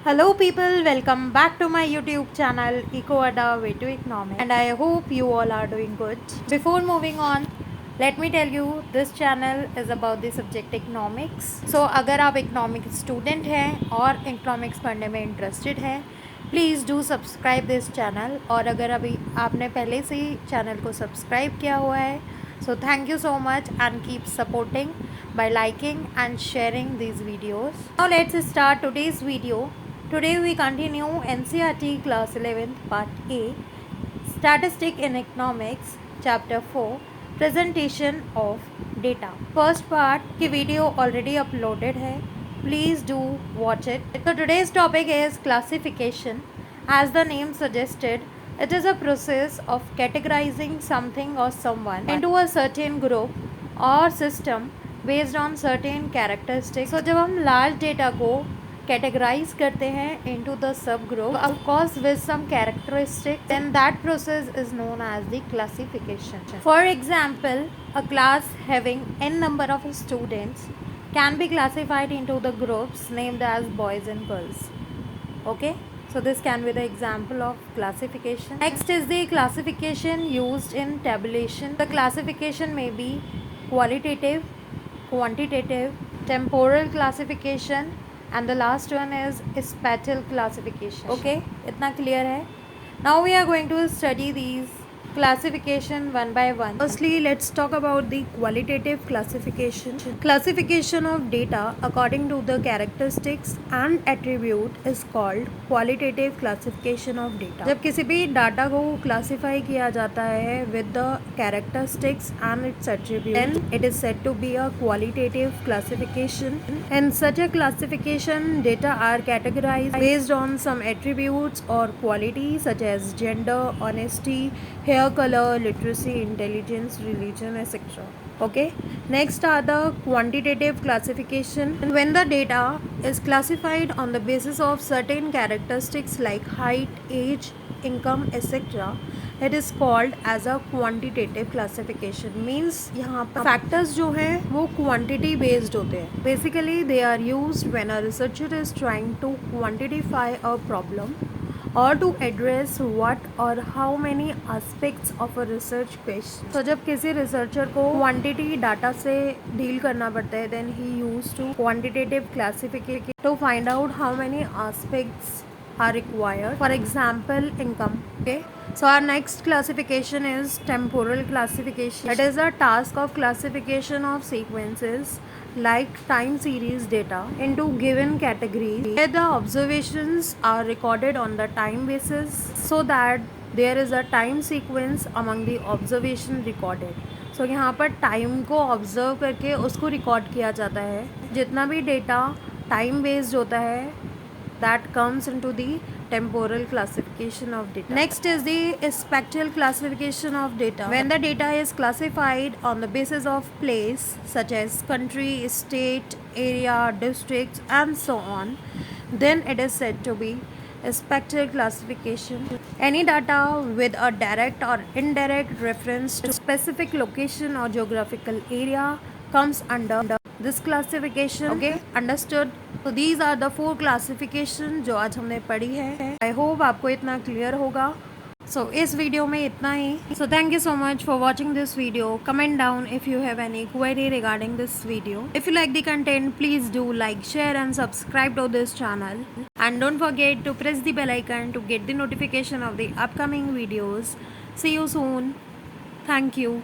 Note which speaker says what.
Speaker 1: Hello people, welcome back to my YouTube channel EcoAda Way to Economics, and I hope you all are doing good. Before moving on, let me tell you this channel is about the subject economics. So अगर आप economics student हैं और economics पढ़ने में interested हैं, please do subscribe this channel. और अगर अभी आपने पहले से ही चैनल को सब्सक्राइब किया हुआ है, so thank you so much and keep supporting by liking and sharing these videos. Now let's start today's video. Today we continue NCERT class 11th part A, Statistic in Economics, chapter 4, Presentation of Data. First part की video already uploaded है, please do watch it. So today's topic is classification. As the name suggested, it is a process of categorizing something or someone into a certain group or system based on certain characteristics. So जब हम large data को categorize करते हैं into the subgroup, of course with some characteristics, then that process is known as the classification. For example, a class having n number of students can be classified into the groups named as boys and girls. Okay, so this can be the example of classification. Next is the classification used in tabulation. The classification may be qualitative, quantitative, temporal classification, and the last one is spatial classification. Okay, इतना clear है? Now we are going to study these classification one by one. Firstly, let's talk about the qualitative classification. Classification of data according to the characteristics and attribute is called qualitative classification of data. जब किसी भी data को classify किया जाता है with the characteristics and its attribute, then it is said to be a qualitative classification. In such a classification, data are categorized based on some attributes or qualities such as gender, honesty, hair color, literacy, intelligence, religion, etc. Okay, next are the quantitative classification. When the data is classified on the basis of certain characteristics like height, age, income, etc., it is called as a quantitative classification. Means यहाँ पर factors जो हैं वो quantity based होते हैं. Basically they are used when a researcher is trying to quantify a problem or to address what or how many aspects of a research question. तो जब किसी रिसर्चर को क्वांटिटी डाटा से डील करना पड़ता है, then he used to quantitative classification to find out how many aspects are required. For example, income. Okay, so our next classification is temporal classification. It is a task of classification of sequences like time series data into given categories where the observations are recorded on the time basis so that there is a time sequence among the observation recorded. So यहाँ पर time को observe करके उसको record किया जाता है. जितना भी डेटा टाइम बेस्ड होता है that comes into the temporal classification of data. Next is the spatial classification of data. When the data is classified on the basis of place such as country, state, area, districts and so on, then it is said to be spatial classification. Any data with a direct or indirect reference to specific location or geographical area comes under this classification. Okay, understood? So these are the 4 classification जो आज हमने पढ़ी है. I hope आपको इतना clear होगा. So इस video में इतना ही. So thank you so much for watching this video. Comment down if you have any query regarding this video. If you like the content, please do like, share and subscribe to this channel. And don't forget to press the bell icon to get the notification of the upcoming videos. See you soon. Thank you.